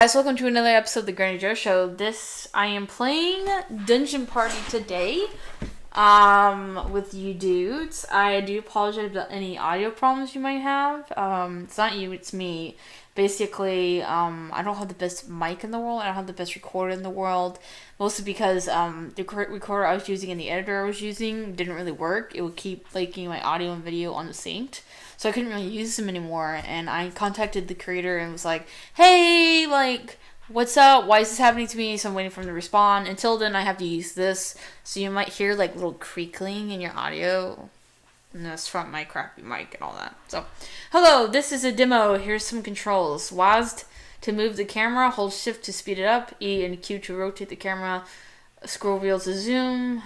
Guys, welcome to another episode of the Granny Joe Show. I am playing Dungeon Party today, with you dudes. I do apologize about any audio problems you might have. It's not you, it's me. Basically, I don't have the best mic in the world. I don't have the best recorder in the world. Mostly because, the recorder I was using and the editor I was using didn't really work. It would keep making my audio and video unsynced. So I couldn't really use them anymore, and I contacted the creator and was like, hey, what's up? Why is this happening to me? So I'm waiting for him to respond. Until then, I have to use this, so you might hear, little creakling in your audio. And that's from my crappy mic and all that. So, hello, this is a demo. Here's some controls. WASD to move the camera, hold shift to speed it up, E and Q to rotate the camera, scroll wheel to zoom.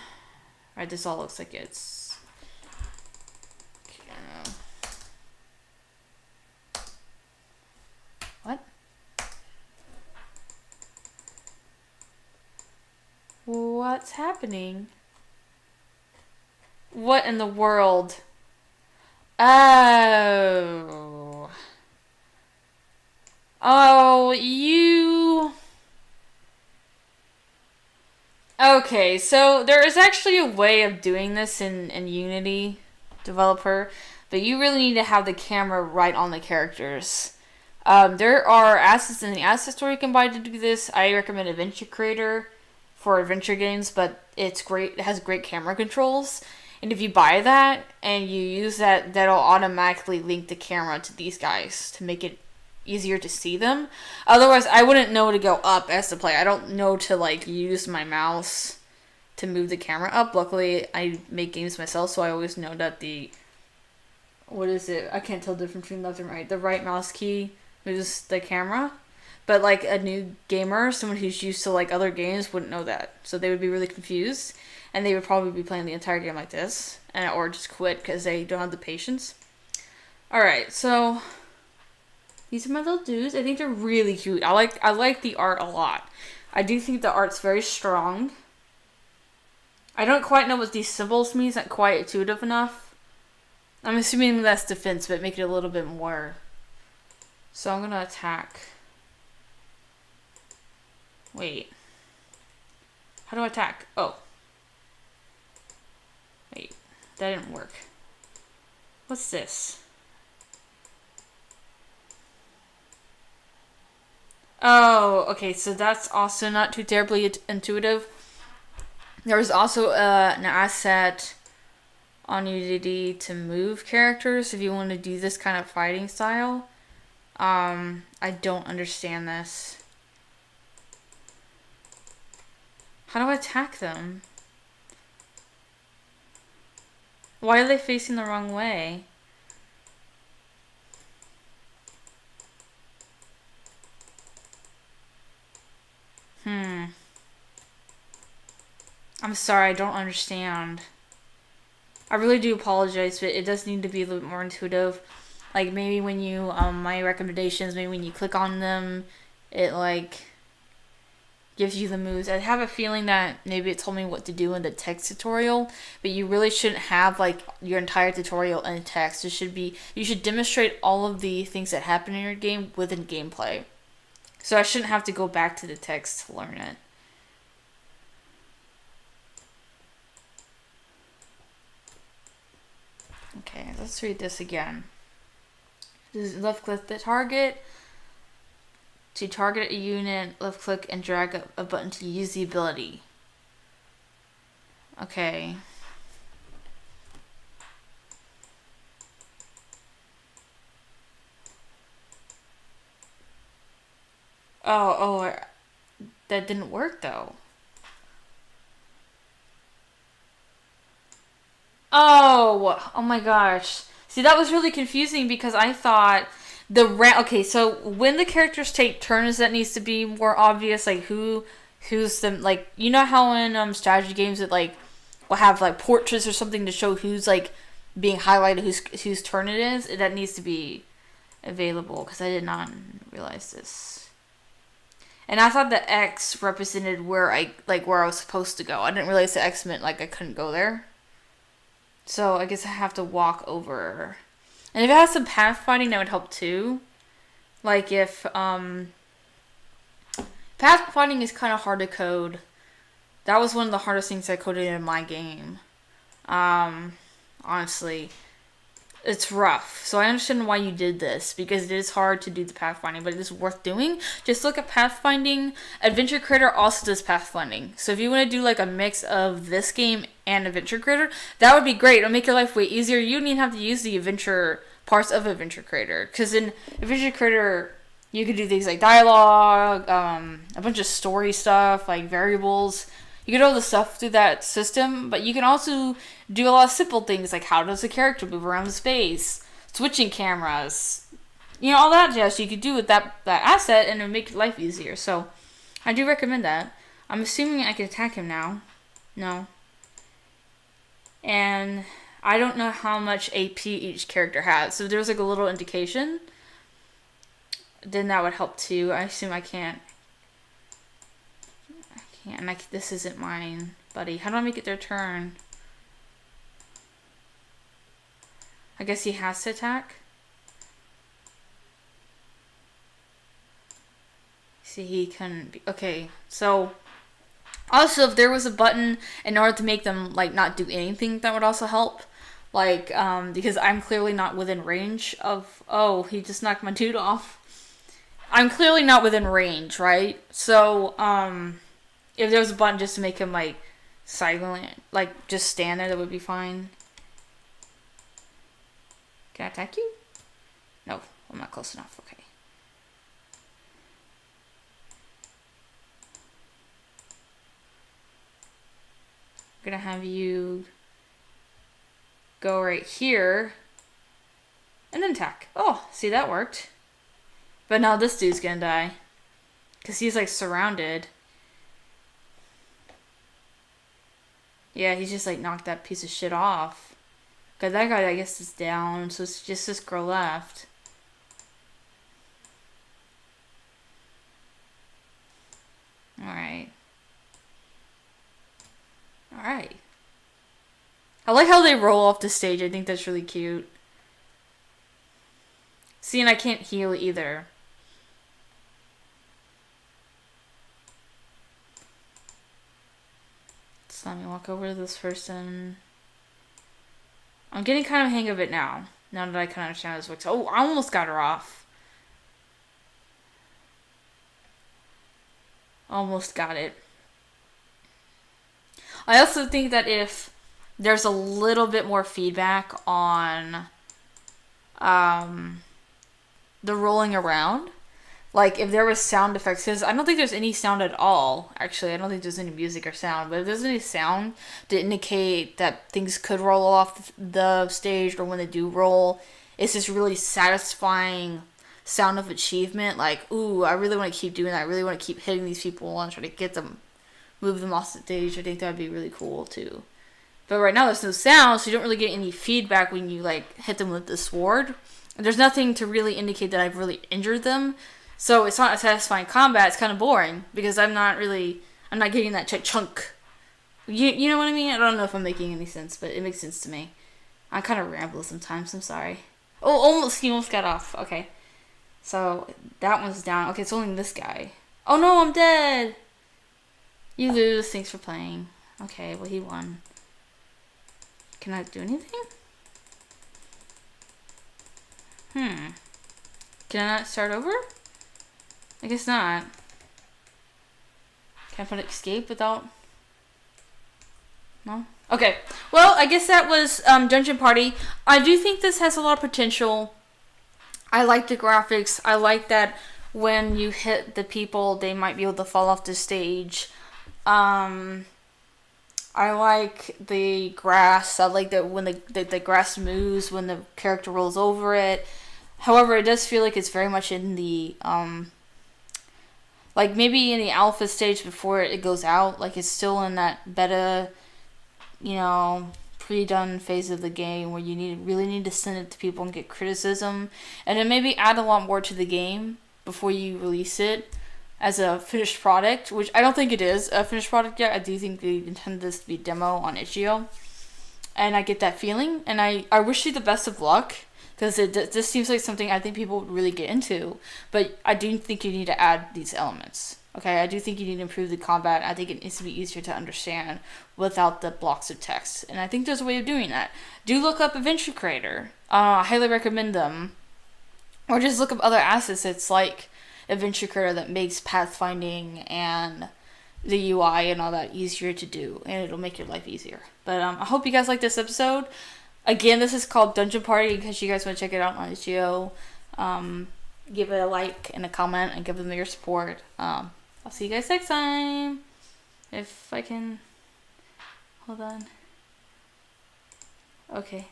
Alright, this all looks like it's... What? What's happening? What in the world? Oh. Oh, you... Okay, so there is actually a way of doing this in Unity Developer, but you really need to have the camera right on the characters. There are assets in the asset store you can buy to do this. I recommend Adventure Creator for adventure games, but it's great. It has great camera controls. And if you buy that and you use that, that'll automatically link the camera to these guys to make it easier to see them. Otherwise, I wouldn't know to go up as the player. I don't know to use my mouse to move the camera up. Luckily, I make games myself, so I always know that what is it? I can't tell the difference between left and right. The right mouse key moves the camera. But a new gamer, someone who's used to other games, wouldn't know that. So they would be really confused, and they would probably be playing the entire game like this, or just quit because they don't have the patience. Alright, so these are my little dudes. I think they're really cute. I like the art a lot. I do think the art's very strong. I don't quite know what these symbols mean. It's not quite intuitive enough. I'm assuming that's defense, but make it a little bit more. So I'm gonna attack. Wait. How do I attack? Oh. Wait. That didn't work. What's this? Oh, okay. So that's also not too terribly intuitive. There's also an asset on Unity to move characters if you want to do this kind of fighting style. I don't understand this. How do I attack them? Why are they facing the wrong way? I'm sorry, I don't understand. I really do apologize, but it does need to be a little bit more intuitive. Maybe when you, my recommendations, maybe when you click on them, it, gives you the moves. I have a feeling that maybe it told me what to do in the text tutorial, but you really shouldn't have your entire tutorial in text. You should demonstrate all of the things that happen in your game within gameplay. So I shouldn't have to go back to the text to learn it. Okay, let's read this again. Left click the target. To target a unit, left click and drag a button to use the ability. Okay. Oh, that didn't work though. Oh my gosh. See, that was really confusing because I thought okay, so when the characters take turns, that needs to be more obvious, who's them, you know how in strategy games it will have portraits or something to show who's being highlighted, whose turn it is. That needs to be available because I did not realize this. And I thought the X represented where I was supposed to go. I didn't realize the X meant I couldn't go there. So I guess I have to walk over. And if it has some pathfinding, that would help too. If Pathfinding is kind of hard to code. That was one of the hardest things I coded in my game. Honestly, it's rough. So I understand why you did this, because it is hard to do the pathfinding, but it is worth doing. Just look at pathfinding. Adventure Creator also does pathfinding. So if you want to do like a mix of this game and Adventure Creator, that would be great. It'll make your life way easier. You don't even have to use the adventure parts of Adventure Creator, because in Adventure Creator you can do things like dialogue, a bunch of story stuff, like variables. You can do all the stuff through that system, but you can also do a lot of simple things like how does the character move around the space, switching cameras, all that jazz you could do with that asset, and it would make your life easier. So I do recommend that. I'm assuming I can attack him now. No. And I don't know how much AP each character has, so if there's like a little indication, then that would help too. I assume I can't. This isn't mine, buddy. How do I make it their turn? I guess he has to attack. See, he couldn't be. Okay, so also if there was a button in order to make them like not do anything, that would also help. Like, because I'm clearly not within range of. Oh, he just knocked my dude off. I'm clearly not within range, right? So, if there was a button just to make him, like, silent, like, just stand there, that would be fine. Can I attack you? No, I'm not close enough. Okay. I'm gonna have you go right here and then attack. Oh, see, that worked. But now this dude's gonna die. Because he's, like, surrounded. Yeah, he's just, like, knocked that piece of shit off. Because that guy, I guess, is down. So it's just this girl left. Alright. Alright. I like how they roll off the stage. I think that's really cute. See, and I can't heal either. So let me walk over to this person. I'm getting kind of a hang of it now. Now that I kind of understand how this works. Oh, I almost got her off. Almost got it. I also think that if there's a little bit more feedback on the rolling around, like if there was sound effects, because I don't think there's any sound at all. Actually, I don't think there's any music or sound, but if there's any sound to indicate that things could roll off the stage, or when they do roll, it's this really satisfying sound of achievement. Like, ooh, I really want to keep doing that. I really want to keep hitting these people and try to get them, move them off the stage. I think that would be really cool too. But right now there's no sound, so you don't really get any feedback when you like hit them with the sword. There's nothing to really indicate that I've really injured them. So it's not a satisfying combat. It's kind of boring because I'm not getting that chunk. You know what I mean? I don't know if I'm making any sense, but it makes sense to me. I kind of ramble sometimes. I'm sorry. Oh, he almost got off. Okay. So that one's down. Okay, it's only this guy. Oh no, I'm dead. You lose. Thanks for playing. Okay, well he won. Can I do anything? Can I not start over? I guess not. Can I put escape without? No? Okay. Well, I guess that was Dungeon Party. I do think this has a lot of potential. I like the graphics. I like that when you hit the people, they might be able to fall off the stage. I like the grass. I like that when the grass moves, when the character rolls over it. However, it does feel like it's very much in the, like maybe in the alpha stage before it goes out. Like it's still in that beta, pre-done phase of the game where you really need to send it to people and get criticism. And then maybe add a lot more to the game before you release it as a finished product, which I don't think it is a finished product yet. I do think they intended this to be a demo on itch.io. And I get that feeling. And I wish you the best of luck. because this seems like something I think people would really get into. But I do think you need to add these elements. Okay, I do think you need to improve the combat. I think it needs to be easier to understand without the blocks of text, and I think there's a way of doing that. Do look up Adventure Creator. I highly recommend them, or just look up other assets like Adventure Creator that makes pathfinding and the UI and all that easier to do, and it'll make your life easier. But I hope you guys like this episode. Again, this is called Dungeon Party in case you guys want to check it out on HBO. Give it a like and a comment and give them your support. I'll see you guys next time. If I can... Hold on. Okay.